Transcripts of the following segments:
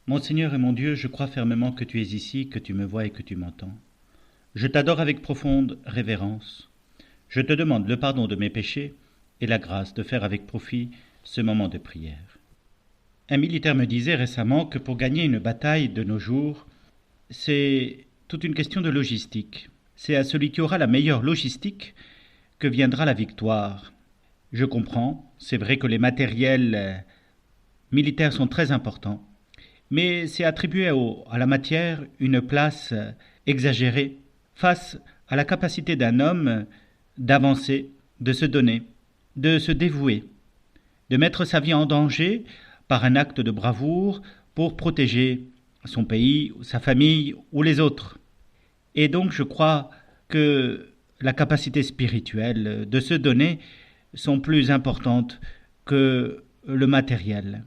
Mon Seigneur et mon Dieu, je crois fermement que tu es ici, que tu me vois et que tu m'entends. Je t'adore avec profonde révérence. Je te demande le pardon de mes péchés et la grâce de faire avec profit ce moment de prière. Un militaire me disait récemment que pour gagner une bataille de nos jours, c'est toute une question de logistique. C'est à celui qui aura la meilleure logistique que viendra la victoire. Je comprends, c'est vrai que les matériels militaires sont très importants, mais c'est attribuer à la matière une place exagérée face à la capacité d'un homme d'avancer, de se donner, de se dévouer, de mettre sa vie en danger par un acte de bravoure pour protéger son pays, sa famille ou les autres. Et donc je crois que la capacité spirituelle de se donner sont plus importantes que le matériel.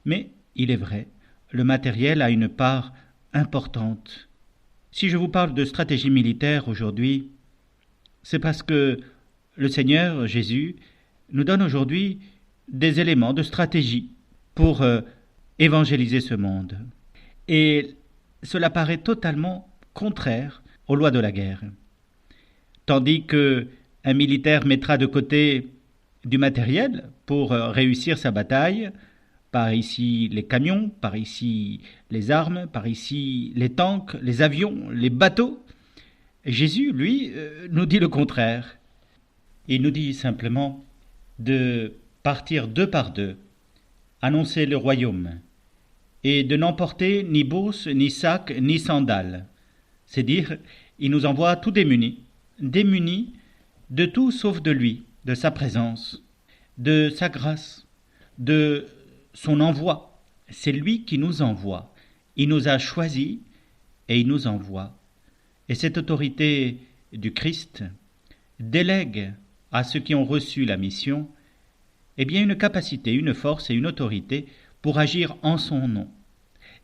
Mais il est vrai, le matériel a une part importante. Si je vous parle de stratégie militaire aujourd'hui, c'est parce que le Seigneur Jésus nous donne aujourd'hui des éléments de stratégie pour évangéliser ce monde. Et cela paraît totalement contraire aux lois de la guerre. Tandis que un militaire mettra de côté du matériel pour réussir sa bataille, par ici les camions, par ici les armes, par ici les tanks, les avions, les bateaux. Jésus, lui, nous dit le contraire. Il nous dit simplement de partir deux par deux, annoncer le royaume, et de n'emporter ni bourse, ni sac, ni sandales. C'est dire, il nous envoie tout démunis de tout sauf de lui, de sa présence, de sa grâce, de son envoi. C'est lui qui nous envoie. Il nous a choisis et il nous envoie. Et cette autorité du Christ délègue à ceux qui ont reçu la mission une capacité, une force et une autorité pour agir en son nom.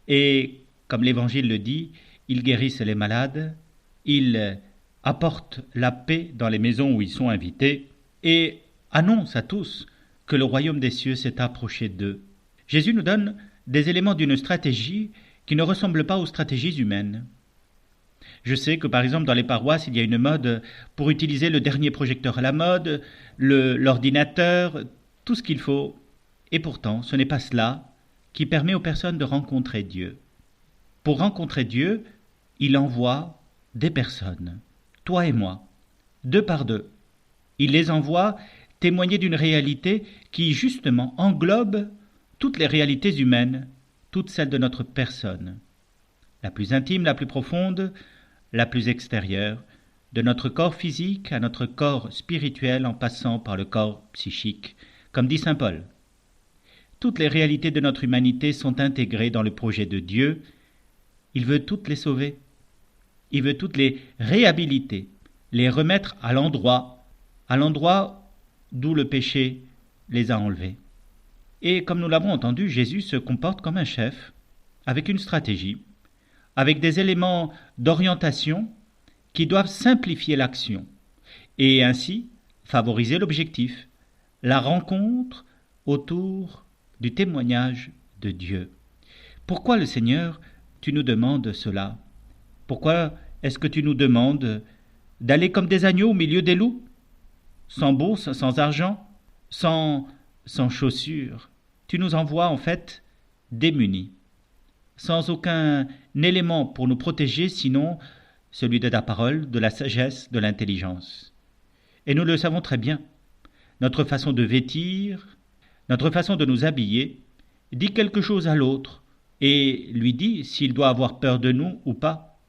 Et comme l'Évangile le dit, ils guérissent les malades, ils apportent la paix dans les maisons où ils sont invités et annoncent à tous que le royaume des cieux s'est approché d'eux. Jésus nous donne des éléments d'une stratégie qui ne ressemble pas aux stratégies humaines. Je sais que par exemple dans les paroisses, il y a une mode pour utiliser le dernier projecteur à la mode, l'ordinateur, tout ce qu'il faut. Et pourtant, ce n'est pas cela qui permet aux personnes de rencontrer Dieu. Pour rencontrer Dieu, il envoie des personnes, toi et moi, deux par deux. Il les envoie témoigner d'une réalité qui justement englobe toutes les réalités humaines, toutes celles de notre personne, la plus intime, la plus profonde, la plus extérieure, de notre corps physique à notre corps spirituel en passant par le corps psychique, comme dit saint Paul. Toutes les réalités de notre humanité sont intégrées dans le projet de Dieu. Il veut toutes les sauver. Il veut toutes les réhabiliter, les remettre à l'endroit d'où le péché les a enlevés. Et comme nous l'avons entendu, Jésus se comporte comme un chef, avec une stratégie, avec des éléments d'orientation qui doivent simplifier l'action et ainsi favoriser l'objectif, la rencontre autour du témoignage de Dieu. Pourquoi le Seigneur, tu nous demandes cela? Pourquoi est-ce que tu nous demandes d'aller comme des agneaux au milieu des loups, sans bourse, sans argent, sans chaussures? Tu nous envoies en fait démunis, sans aucun élément pour nous protéger, sinon celui de ta parole, de la sagesse, de l'intelligence. Et nous le savons très bien, notre façon de vêtir, notre façon de nous habiller, dit quelque chose à l'autre, et lui dit s'il doit avoir peur de nous ou pas,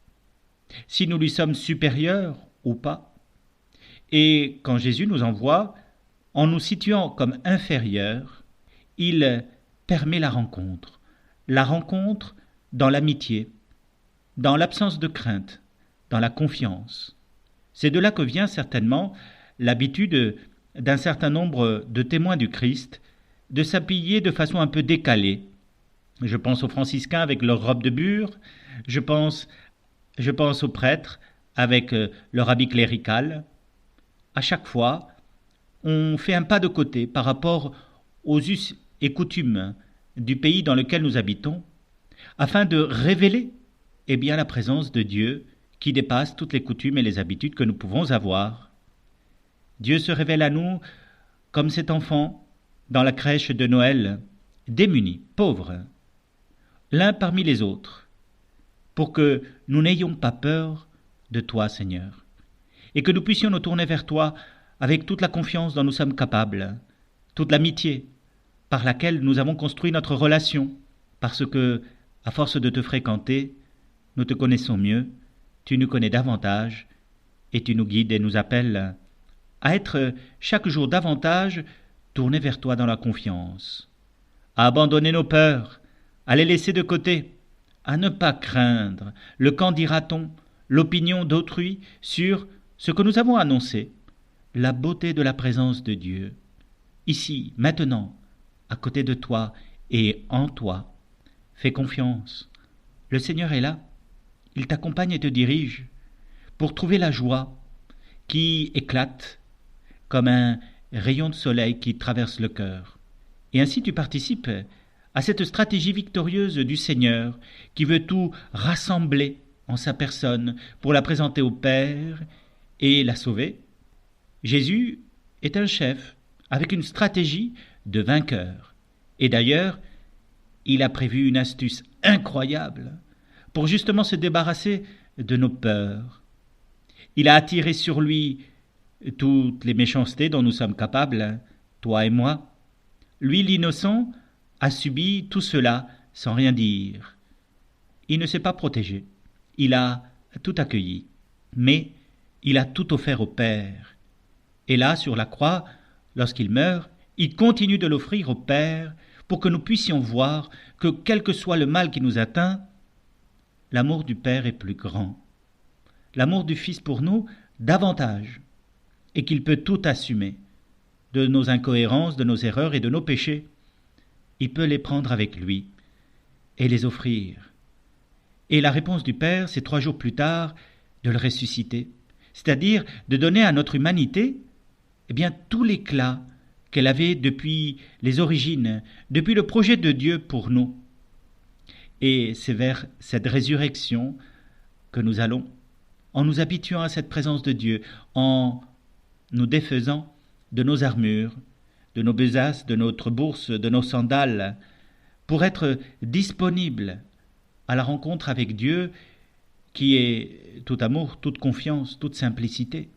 si nous lui sommes supérieurs ou pas. Et quand Jésus nous envoie, en nous situant comme inférieurs, il permet la rencontre dans l'amitié, dans l'absence de crainte, dans la confiance. C'est de là que vient certainement l'habitude d'un certain nombre de témoins du Christ de s'habiller de façon un peu décalée. Je pense aux franciscains avec leur robe de bure, je pense aux prêtres avec leur habit clérical. À chaque fois, on fait un pas de côté par rapport aux us et coutumes du pays dans lequel nous habitons, afin de révéler la présence de Dieu qui dépasse toutes les coutumes et les habitudes que nous pouvons avoir. Dieu se révèle à nous comme cet enfant dans la crèche de Noël, démuni, pauvre, l'un parmi les autres, pour que nous n'ayons pas peur de toi, Seigneur, et que nous puissions nous tourner vers toi avec toute la confiance dont nous sommes capables, toute l'amitié par laquelle nous avons construit notre relation, parce que, à force de te fréquenter, nous te connaissons mieux, tu nous connais davantage, et tu nous guides et nous appelles à être chaque jour davantage tournés vers toi dans la confiance, à abandonner nos peurs, à les laisser de côté, à ne pas craindre le qu'en dira-t-on, l'opinion d'autrui sur ce que nous avons annoncé, la beauté de la présence de Dieu, ici, maintenant, à côté de toi et en toi. Fais confiance, le Seigneur est là, il t'accompagne et te dirige pour trouver la joie qui éclate comme un rayon de soleil qui traverse le cœur. Et ainsi tu participes à cette stratégie victorieuse du Seigneur qui veut tout rassembler en sa personne pour la présenter au Père et la sauver. Jésus est un chef avec une stratégie de vainqueur. Et d'ailleurs, il a prévu une astuce incroyable pour justement se débarrasser de nos peurs. Il a attiré sur lui toutes les méchancetés dont nous sommes capables, toi et moi. Lui, l'innocent, a subi tout cela sans rien dire. Il ne s'est pas protégé, il a tout accueilli, mais il a tout offert au Père. Et là, sur la croix, lorsqu'il meurt, il continue de l'offrir au Père pour que nous puissions voir que, quel que soit le mal qui nous atteint, l'amour du Père est plus grand. L'amour du Fils pour nous, davantage, et qu'il peut tout assumer, de nos incohérences, de nos erreurs et de nos péchés. Il peut les prendre avec lui et les offrir. Et la réponse du Père, c'est 3 jours plus tard, de le ressusciter, c'est-à-dire de donner à notre humanité tout l'éclat qu'elle avait depuis les origines, depuis le projet de Dieu pour nous. Et c'est vers cette résurrection que nous allons, en nous habituant à cette présence de Dieu, en nous défaisant de nos armures, de nos besaces, de notre bourse, de nos sandales, pour être disponibles à la rencontre avec Dieu qui est tout amour, toute confiance, toute simplicité.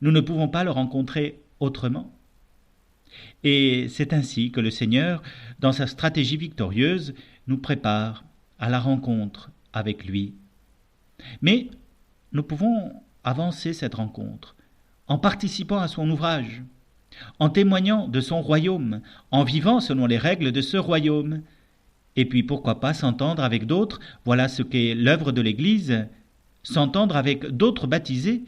Nous ne pouvons pas le rencontrer autrement. Et c'est ainsi que le Seigneur, dans sa stratégie victorieuse, nous prépare à la rencontre avec lui. Mais nous pouvons avancer cette rencontre en participant à son ouvrage, en témoignant de son royaume, en vivant selon les règles de ce royaume. Et puis pourquoi pas s'entendre avec d'autres, voilà ce qu'est l'œuvre de l'Église, s'entendre avec d'autres baptisés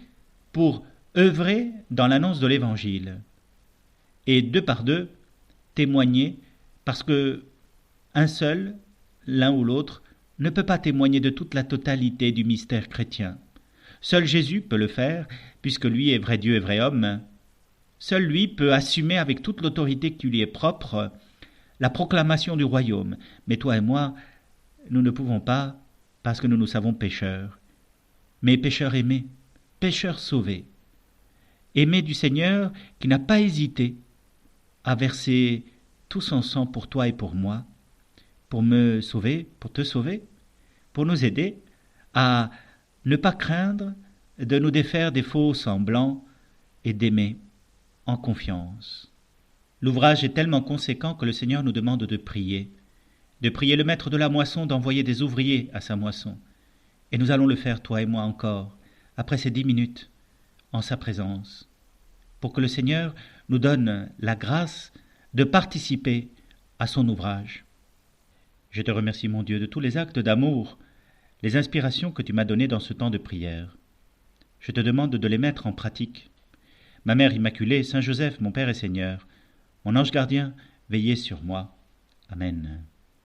pour œuvrer dans l'annonce de l'Évangile. Et 2 par 2, témoigner, parce que un seul, l'un ou l'autre, ne peut pas témoigner de toute la totalité du mystère chrétien. Seul Jésus peut le faire, puisque lui est vrai Dieu et vrai homme. Seul lui peut assumer avec toute l'autorité qui lui est propre la proclamation du royaume. Mais toi et moi, nous ne pouvons pas, parce que nous nous savons pécheurs. Mais pécheurs aimés, pécheurs sauvés. Aimés du Seigneur qui n'a pas hésité à verser tout son sang pour toi et pour moi, pour me sauver, pour te sauver, pour nous aider à ne pas craindre de nous défaire des faux semblants et d'aimer en confiance. L'ouvrage est tellement conséquent que le Seigneur nous demande de prier le maître de la moisson d'envoyer des ouvriers à sa moisson. Et nous allons le faire, toi et moi encore, après ces 10 minutes, en sa présence, pour que le Seigneur nous donne la grâce de participer à son ouvrage. Je te remercie, mon Dieu, de tous les actes d'amour, les inspirations que tu m'as données dans ce temps de prière. Je te demande de les mettre en pratique. Ma Mère Immaculée, Saint Joseph, mon Père et Seigneur, mon ange gardien, veillez sur moi. Amen.